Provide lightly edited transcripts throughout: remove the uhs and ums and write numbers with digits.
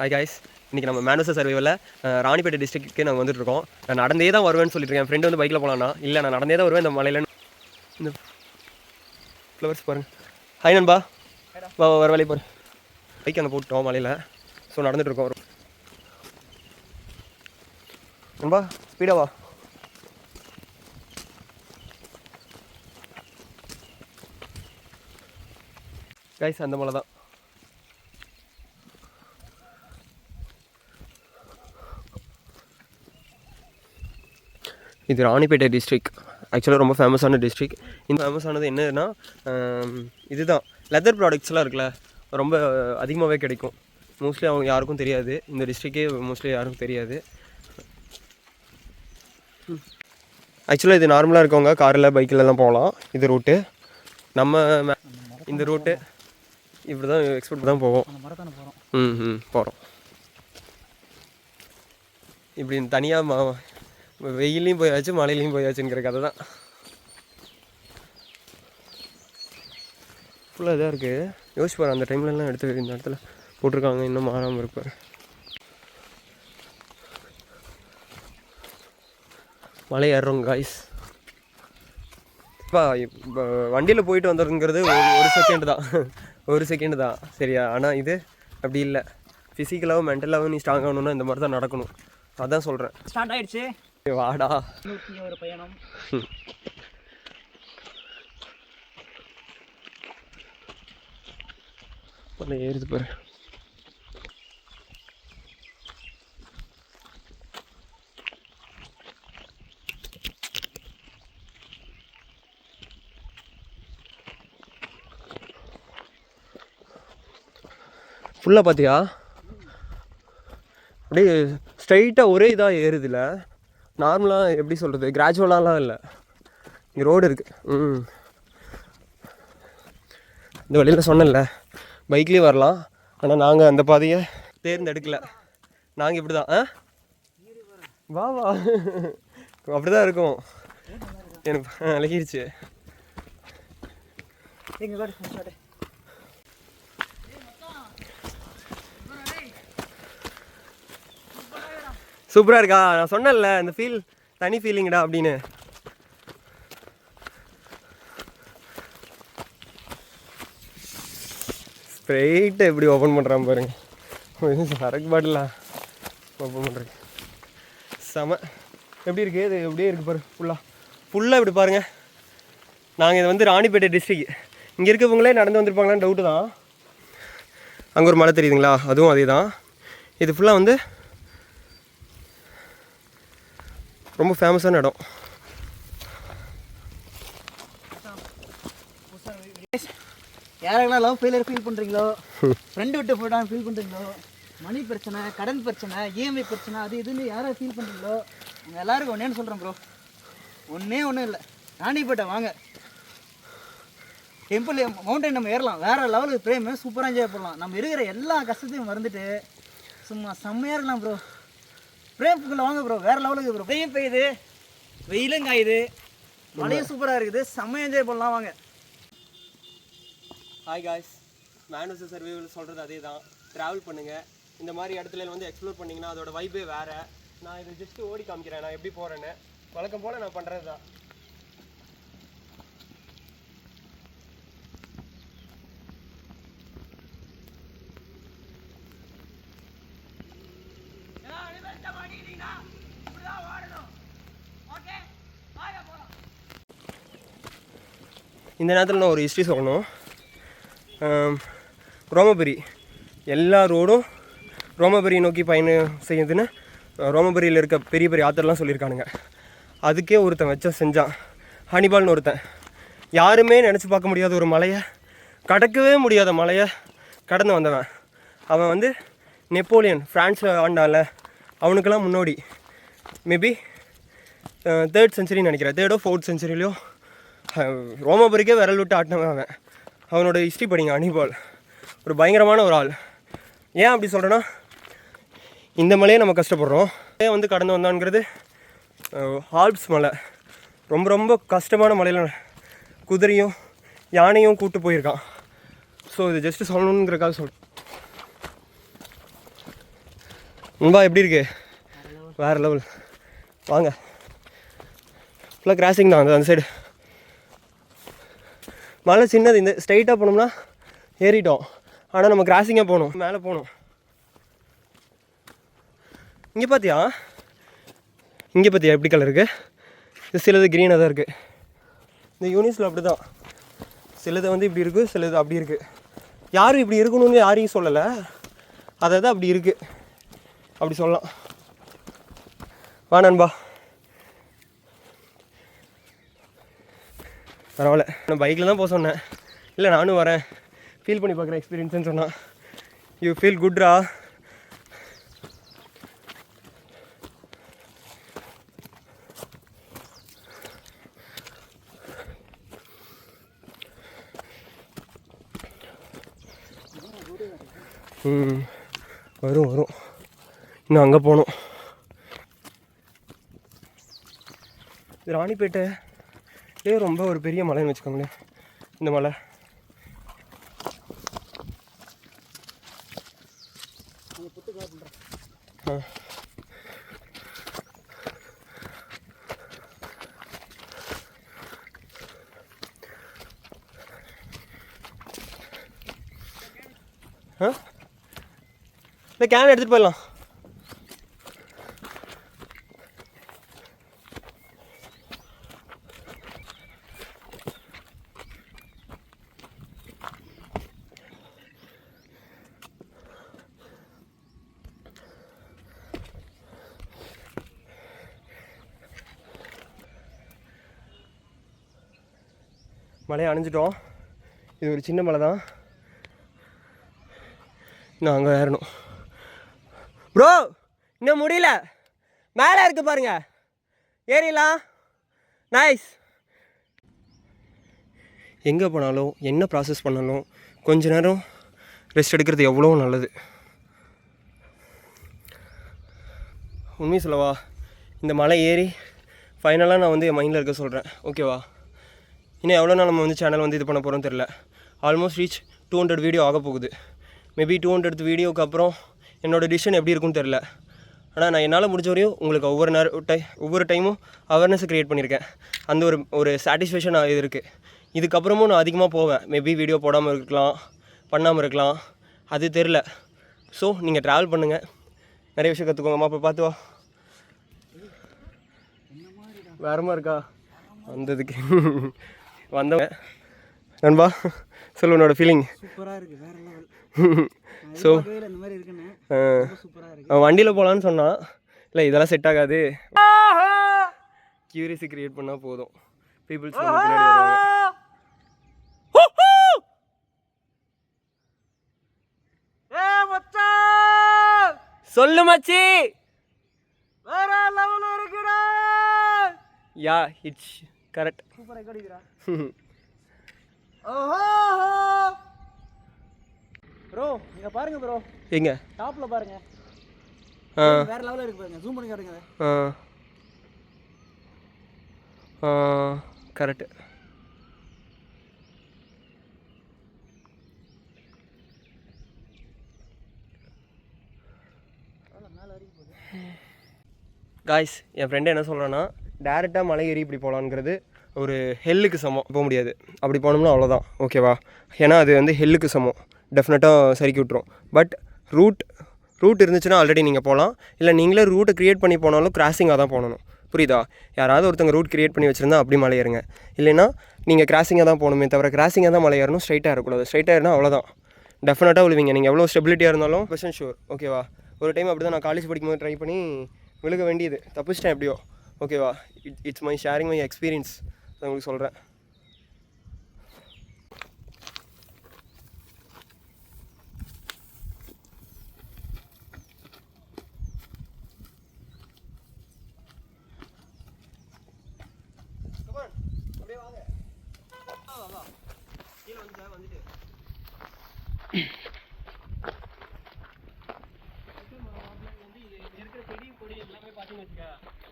Hi guys, இன்றைக்கி நம்ம மேனோசர் சர்வைவில் ராணிப்பேட்டை டிஸ்ட்ரிக்ட்டுக்கு நாங்கள் வந்துட்டுருக்கோம். நான் நடந்தே தான் வருவேன்னு சொல்லிட்டுருக்கேன். என் ஃப்ரெண்டு வந்து பைக்கில் போகலான்னா இல்லை நான் நடந்தே தான் வருவேன் இந்த மலையில். இந்த ஃப்ளவர்ஸ் பாருங்கள். ஹாய் நண்பா, வர வேலையை பாரு. பைக் அங்கே போட்டோம் மலையில். ஸோ நடந்துகிட்ருக்கோம். நண்பா ஸ்பீடாக வா. கைஸ் அந்த மலை தான். இது ராணிப்பேட்டை டிஸ்ட்ரிக். ஆக்சுவலாக ரொம்ப ஃபேமஸான டிஸ்ட்ரிக். இந்த ஃபேமஸானது என்னன்னா இதுதான், லெதர் ப்ராடக்ட்ஸ்லாம் இருக்குல்ல, ரொம்ப அதிகமாகவே கிடைக்கும். மோஸ்ட்லி அவங்க யாருக்கும் தெரியாது, இந்த டிஸ்ட்ரிக்கே மோஸ்ட்லி யாருக்கும் தெரியாது. ஆக்சுவலாக இது நார்மலாக இருக்கவங்க காரில் பைக்கிலலாம் போகலாம். இது ரூட்டு. நம்ம இந்த ரூட்டு இப்படி தான் எக்ஸ்போர்ட் தான் போவோம். போகிறோம் இப்படி தனியாக வெயிலையும் போயாச்சு மழையிலையும் போயாச்சுங்கிற கதை தான். ஃபுல்லாக இதாக இருக்குது. யோசிச்சு பாரு, அந்த டைம்லலாம் எடுத்து இந்த இடத்துல போட்டிருக்காங்க, இன்னும் மாறாமல் இருப்பார். மலை ஏறுறோம் காய்ஸ். இப்போ வண்டியில் போயிட்டு வந்துடுங்கிறது ஒரு செகண்டு தான் சரியா. ஆனால் இது அப்படி இல்லை. ஃபிசிக்கலாகவும் மென்டலாகவும் நீ ஸ்ட்ராங் ஆகணுன்னா இந்த மாதிரி தான் நடக்கணும். அதான் சொல்கிறேன். ஸ்டார்ட் ஆகிடுச்சு, வாடா. ஒரு பயணம். ஏறுது பாரு. ஃபுல்லாக பார்த்தியா, அப்படியே ஸ்ட்ரைட்டாக ஒரே இதாக ஏறுதில்ல. நார்மலாக எப்படி சொல்கிறது, கிராஜுவலாலாம் இல்லை. இங்கே ரோடு இருக்குது. இந்த வழியில் சொன்னேன்ல, பைக்லேயும் வரலாம். ஆனால் நாங்கள் அந்த பாதையை தேர்ந்தெடுக்கலை. நாங்கள் இப்படி தான் வா அப்படி தான் இருக்கும். எனக்கு அழகிருச்சு. சூப்பராக இருக்கா? நான் சொன்னேன்ல இந்த ஃபீல் தனி ஃபீலிங்கடா அப்படின்னு. ஸ்ட்ரெயிட்டை எப்படி ஓப்பன் பண்ணுறான் பாருங்க. சரக்கு பாட்டிலாம் ஓப்பன் பண்ணுறேன். செம. எப்படி இருக்குது இது? எப்படியே இருக்குது பாரு. ஃபுல்லாக இப்படி பாருங்கள். நாங்கள் இது வந்து ராணிப்பேட்டை டிஸ்ட்ரிக். இங்கே இருக்கவங்களே நடந்து வந்திருப்பாங்களான்னு டவுட்டு தான். அங்கே ஒரு மலை தெரியுதுங்களா, அதுவும் அதே தான். இது ஃபுல்லாக வந்து ரொம்ப ஃபேமஸான இடம். யாரெல்லாம் லவ் ஃபெயிலியர் ஃபீல் பண்ணுறீங்களோ, ஃப்ரெண்டு விட்டு போய்ட்டாங்க ஃபீல் பண்ணுறீங்களோ, மணி பிரச்சனை, கடன் பிரச்சனை, இஎம்ஐ பிரச்சனை, அது இதுன்னு யாரை ஃபீல் பண்ணுறீங்களோ, அவங்க எல்லாருக்கும் ஒன்றேன்னு சொல்கிறேன் ப்ரோ. ஒன்றும் இல்லை, ராணிப்பேட்டை வாங்க. டெம்பிள் மவுண்டைன் நம்ம ஏறலாம். வேறு லெவலுக்கு பிரேம் சூப்பராக என்ஜாய் பண்ணலாம். நம்ம இருக்கிற எல்லா கஷ்டத்தையும் மறந்துட்டு சும்மா செம்மையாக இருக்கலாம் ப்ரோ. பிரேம்குள்ளே வாங்க ப்ரோ, வேறு லெவலுக்கு ப்ரோ. வெயில் பெய்யுது, வெயிலும் காயுது, மழையும் சூப்பராக இருக்குது, செம்மையாக என்ஜாய் பண்ணலாம் வாங்க. ஹாய் காய்ஸ், மேனோசர் சர்வைவில் சொல்கிறது அதே தான். ட்ராவல் பண்ணுங்கள். இந்த மாதிரி இடத்துல வந்து எக்ஸ்ப்ளோர் பண்ணிங்கன்னா அதோட வைப்பே வேறு. நான் இதை ஜஸ்ட்டு ஓடி காமிக்கிறேன் நான் எப்படி போகிறேன்னு. வழக்கம் போல் நான் பண்ணுறது தான். இந்த நேரத்தில் நான் ஒரு ஹிஸ்ட்ரி சொல்லணும். ரோமபுரி எல்லா ரோடும் ரோமபுரி நோக்கி பயணம் செய்யுதுன்னு ரோமபுரியில் இருக்க பெரிய பெரிய ஆத்தர்லாம் சொல்லியிருக்கானுங்க. அதுக்கே ஒருத்தன் செஞ்சான். ஹனிபால்னு ஒருத்தன். யாருமே நினச்சி பார்க்க முடியாத ஒரு மலையை, கடக்கவே முடியாத மலையை கடந்து வந்தவன். அவன் வந்து நெப்போலியன், ஃப்ரான்ஸில் ஆண்டான்ல, அவனுக்கெல்லாம் முன்னோடி. மேபி 3rd செஞ்சுரின்னு நினைக்கிறேன், 3rd or 4th செஞ்சுரிலையோ ரோமபுரிக்கே விரல் விட்டு ஆட்டினவன் அவன். அவனோட ஹிஸ்ட்ரி படிங்க. ஹனிபால் ஒரு பயங்கரமான ஒரு ஆள். ஏன் அப்படி சொல்கிறேன்னா, இந்த மலையே நம்ம கஷ்டப்படுறோம். ஏன் வந்து கடந்து வந்தான்ங்கிறது ஆல்ப்ஸ் மலை. ரொம்ப ரொம்ப கஷ்டமான மலையில் குதிரையும் யானையும் கூப்பிட்டு போயிருக்கான். ஸோ இது ஜஸ்ட்டு சொல்லணுங்கிறக்காக நண்பா எப்படி இருக்கு? வேறு லெவல். வாங்க, ஃபுல்லாக கிராசிங் தான் அந்த சைடு. மலை சின்னது, இந்த ஸ்ட்ரைட்டாக போனோம்னா ஏறிட்டோம். ஆனால் நம்ம கிராசிங்காக போகணும், மேலே போகணும். இங்கே பார்த்தியா எப்படி கலர் இருக்குது? இது சிலது க்ரீனாக தான் இருக்குது. இந்த யூனிஸில் அப்படி தான், சிலது வந்து இப்படி இருக்குது, சிலது அப்படி இருக்குது. யாரும் இப்படி இருக்கணும்னு யாரையும் சொல்லலை, அதை தான் அப்படி இருக்குது, அப்படி சொல்லலாம். வா நண்பா. பரவாயில்ல, நான் பைக்கில் தான் போக சொன்னேன். இல்லை நானும் வரேன், ஃபீல் பண்ணி பார்க்குறேன் எக்ஸ்பீரியன்ஸ்னு சொன்னான். யூ ஃபீல் குட்ரா. வரும் இன்னும் அங்கே போகணும். இது ராணிப்பேட்டை ரொம்ப ஒரு பெரிய மலைன்னு வச்சுக்கோங்களேன். இந்த மலை இந்த கேன் எடுத்துகிட்டு போயிடலாம். மலையை அணைஞ்சிட்டோம். இது ஒரு சின்ன மலை தான். நான் அங்கே ஏறணும். ப்ரோ இன்னும் முடியல, மேலே இருக்கு பாருங்க, ஏறிடலாம். நைஸ். எங்கே போனாலும் என்ன ப்ராசஸ் பண்ணாலும் கொஞ்ச நேரம் ரெஸ்ட் எடுக்கிறது எவ்வளோ நல்லது. உண்மையை சொல்லவா, இந்த மலை ஏறி ஃபைனலாக நான் வந்து என் மைண்டில் இருக்க சொல்கிறேன். ஓகேவா, இன்னும் எவ்வளோ நாள் நம்ம வந்து சேனல் வந்து இது பண்ண போகிறோம் தெரில. ஆல்மோஸ்ட் ரீச் 200 வீடியோ ஆக போகுது. மேபி 200 வீடியோக்கு அப்புறம் என்னோடய டிசிஷன் எப்படி இருக்குன்னு தெரில. ஆனால் நான் என்னால் முடிஞ்ச வரையும் உங்களுக்கு ஒவ்வொரு டைமும் அவேர்னஸை க்ரியேட் பண்ணியிருக்கேன். அந்த ஒரு சாட்டிஸ்ஃபேக்ஷன் இது இருக்குது. இதுக்கப்புறமும் நான் அதிகமாக போவேன். மேபி வீடியோ போடாமல் இருக்கலாம், பண்ணாமல் இருக்கலாம், அது தெரில. ஸோ நீங்கள் ட்ராவல் பண்ணுங்கள், நிறைய விஷயம் கற்றுக்கோங்கம்மா. இப்போ பார்த்து வா. வேறமா இருக்கா வந்ததுக்கு? வந்தவன் நண்பா சொல்லு உன்னோட ஃபீலிங். சூப்பராக இருக்குது, வேறு லெவல். ஸோ இந்த மாதிரி இருக்குன்னு சூப்பராக இருக்குது. அவன் வண்டியில் போகலான்னு சொன்னான். இல்லை இதெல்லாம் செட் ஆகாது, கியூரியஸை க்ரியேட் பண்ணால் போதும், பீப்புள்ஸ் வந்து பின்னாடி வருவாங்க. சொல்லு மச்சி, வேற லெவல் இருக்குடா. Yeah it's correct. சூப்பராக கடிக்கிறா. ப்ரோ இங்கே பாருங்க ப்ரோ, எங்க டாப்பில் பாருங்க, வேற லெவலில் இருக்கு பாருங்க. ஜூம் பண்ணி காட்டுங்க. கரெக்ட். காய்ஸ், என் ஃப்ரெண்டு என்ன சொல்கிறான்னா, டேரெக்டாக மலை ஏறி இப்படி போகலான்ங்கிறது ஒரு ஹெல்லுக்கு சமம். போக முடியாது, அப்படி போனோம்னா அவ்வளோதான். ஓகேவா, ஏன்னா அது வந்து ஹெல்லுக்கு சமம், டெஃபினட்டாக சறுக்கி விட்ரும். பட் ரூட் இருந்துச்சுன்னா ஆல்ரெடி நீங்கள் போகலாம். இல்லை நீங்களே ரூட்டை க்ரியேட் பண்ணி போனாலும் கிராசிங்காக தான் போகணும். புரியுதா? யாராவது ஒருத்தங்க ரூட் க்ரியேட் பண்ணி வச்சுருந்தா அப்படி மலை ஏறுங்க. இல்லைன்னா நீங்கள் கிராசிங்காக தான் போகணுமே தவிர கிராசிங்காக தான் மலை ஏறணும், ஸ்ட்ரைட்டாக இருக்கக்கூடாது. ஸ்ட்ரைட்டாக ஏறினா அவ்வளோதான், டெஃபினட்டாக விழுவீங்க. நீங்கள் எவ்வளோ ஸ்டெபிலிட்டியாக இருந்தாலும் பெர்சன்ட் ஷூர். ஓகேவா, ஒரு டைம் அப்படி தான் நான் காலேஜ் படிக்கும்போது ட்ரை பண்ணி விழுக வேண்டியது, தப்பிச்சிட்டேன் எப்படியோ. ஓகேவா, it's my sharing my experience, நான் உங்களுக்கு சொல்கிறேன்.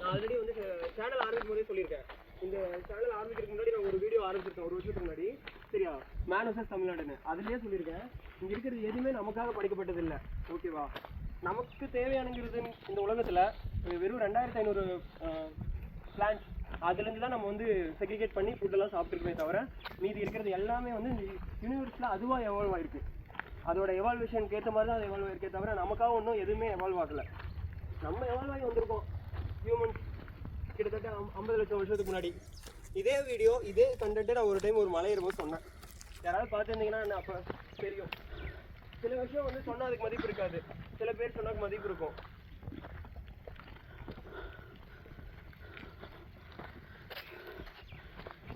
நான் ஆல்ரெடி வந்து சேனல் ஆரம்பிக்கும் போதே சொல்லியிருக்கேன். இந்த சேனல் ஆரம்பிக்கிறதுக்கு முன்னாடி நான் ஒரு வீடியோ ஆரம்பிச்சிருக்கேன் 1 வருஷத்துக்கு முன்னாடி, சரியா, மேன் வர்சஸ் தமிழ்நாடுன்னு. அதுலேயே சொல்லியிருக்கேன், இங்கே இருக்கிறது எதுவுமே நமக்காக படைக்கப்பட்டது இல்லை. ஓகேவா, நமக்கு தேவையானங்கிறது இந்த உலகத்தில் வெறும் 2500 பிளான்ஸ், அதுலேருந்து தான் நம்ம வந்து செக்ரிகேட் பண்ணி ஃபுட்டெல்லாம் சாப்பிட்ருக்கோமே தவிர மீதி இருக்கிறது எல்லாமே வந்து இந்த யூனிவர்ஸில் அதுவாக எவால்வ் ஆகிருக்கு. அதோட எவால்வேஷனுக்கு ஏற்ற மாதிரி தான் அது எவால்வ் ஆகிருக்கே தவிர நமக்காக ஒன்றும் எதுவுமே எவால்வ் ஆகலை. நம்ம எவால்வ் ஆகி வந்திருக்கோம் ஹியூமன்ஸ் கிட்டத்தட்ட 50 லட்சம் வருஷத்துக்கு முன்னாடி. இதே வீடியோ இதே கண்டென்ட்டை நான் ஒரு டைம் ஒரு மலை ஏறும்போது சொன்னேன். யாராவது பார்த்துருந்தீங்கன்னா என்ன அப்போ தெரியும். சில விஷயம் வந்து சொன்னால் அதுக்கு மதிப்பு இருக்காது, சில பேர் சொன்னாக்கு மதிப்பு இருக்கும்.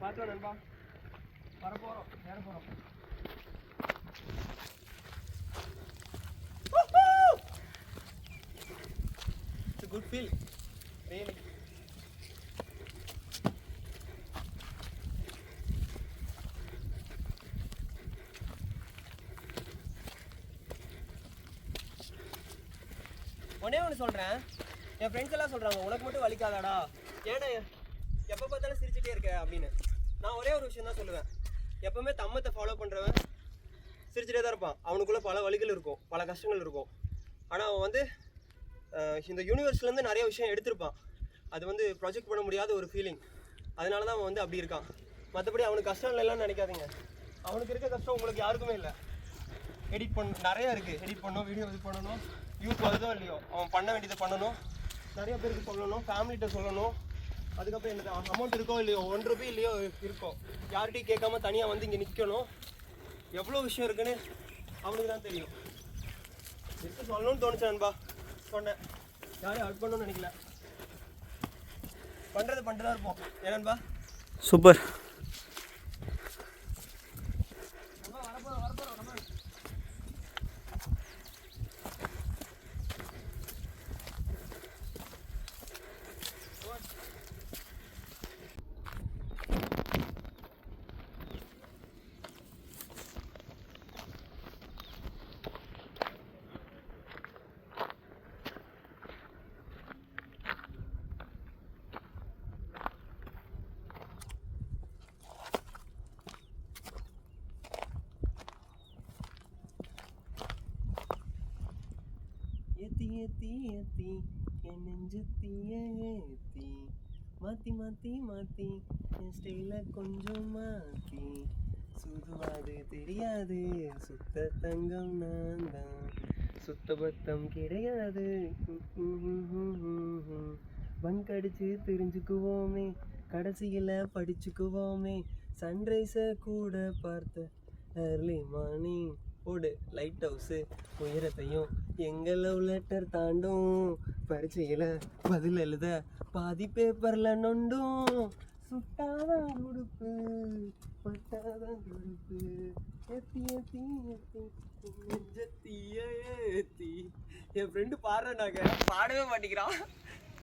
பார்த்தோம் நண்பா, வரப்போகிறோம், ஏற போகிறோம். It's a good feel, really. ஒன்னே ஒன்று சொல்கிறேன், என் ஃப்ரெண்ட்ஸ் எல்லாம் சொல்கிறாங்க உனக்கு மட்டும் வலிக்காதாடா, ஏன்னா எப்போ பார்த்தாலும் சிரிச்சுட்டே இருக்க அப்படின்னு. நான் ஒரே ஒரு விஷயம் தான் சொல்லுவேன், எப்போவுமே தம்மத்தை ஃபாலோ பண்ணுறவன் சிரிச்சுட்டே தான் இருப்பான். அவனுக்குள்ளே பல வலிகள் இருக்கும், பல கஷ்டங்கள் இருக்கும். ஆனால் அவன் வந்து இந்த யூனிவர்ஸ்லேருந்து நிறைய விஷயம் எடுத்திருப்பான். அது வந்து ப்ரொஜெக்ட் பண்ண முடியாத ஒரு ஃபீலிங். அதனால தான் அவன் வந்து அப்படி இருக்கான். மற்றபடி அவனுக்கு கஷ்டம் இல்லைன்னு நினைக்காதீங்க. அவனுக்கு இருக்க கஷ்டம் உங்களுக்கு யாருக்குமே இல்லை. எடிட் நிறையா இருக்குது, எடிட் பண்ணணும், வீடியோ இது பண்ணணும், யூஸ் வருதோ இல்லையோ அவன் பண்ண வேண்டியதை பண்ணணும், நிறைய பேருக்கு சொல்லணும், ஃபேமிலிகிட்ட சொல்லணும். அதுக்கப்புறம் என்ன அமௌண்ட் இருக்கோ இல்லையோ, 1 ரூபாய் இல்லையோ இருக்கோ, யார்கிட்டையும் கேட்காம தனியாக வந்து இங்கே நிற்கணும். எவ்வளோ விஷயம் இருக்குன்னு அவனுக்கு தான் தெரியும். எடுத்து சொல்லணும்னு தோணுச்சு நண்பா, சொன்னேன். யாரையும் ஹெல்ப் பண்ணணும்னு நினைக்கல, பண்ணுறது பண்ணிட்டு தான் இருப்போம். ஏன் நண்பா? சூப்பர். ஏத்தி ஏத்தி ஏத்தி என் நெஞ்சு தீய ஏத்தி மாற்றி மாற்றி மாற்றி என் ஸ்டைல கொஞ்சம் மாற்றி சுதுவாது தெரியாது சுத்த தங்கம் நான் தான் சுத்த பத்தம் கிடையாது. கடிச்சு தெரிஞ்சுக்குவோமே கடைசியில் படிச்சுக்குவோமே சன்ரைஸை கூட பார்த்த ஏர்லி மார்னிங் ஓடு லைட் ஹவுஸு உயரத்தையும் எங்கள் லவ் லெட்டர் தாண்டும் பரீட்சையில் பதில் எழுத பாதி பேப்பரில் நொண்டும் சுட்டாதான் கொடுப்பு பட்டாதான் கொடுப்பு ஏத்தி ஏத்தி ஏத்தி நெஞ்சத்தீய ஏத்தி. என் ஃப்ரெண்டு பாடுறேன்னாங்க, பாடவே மாட்டேங்கிறான்.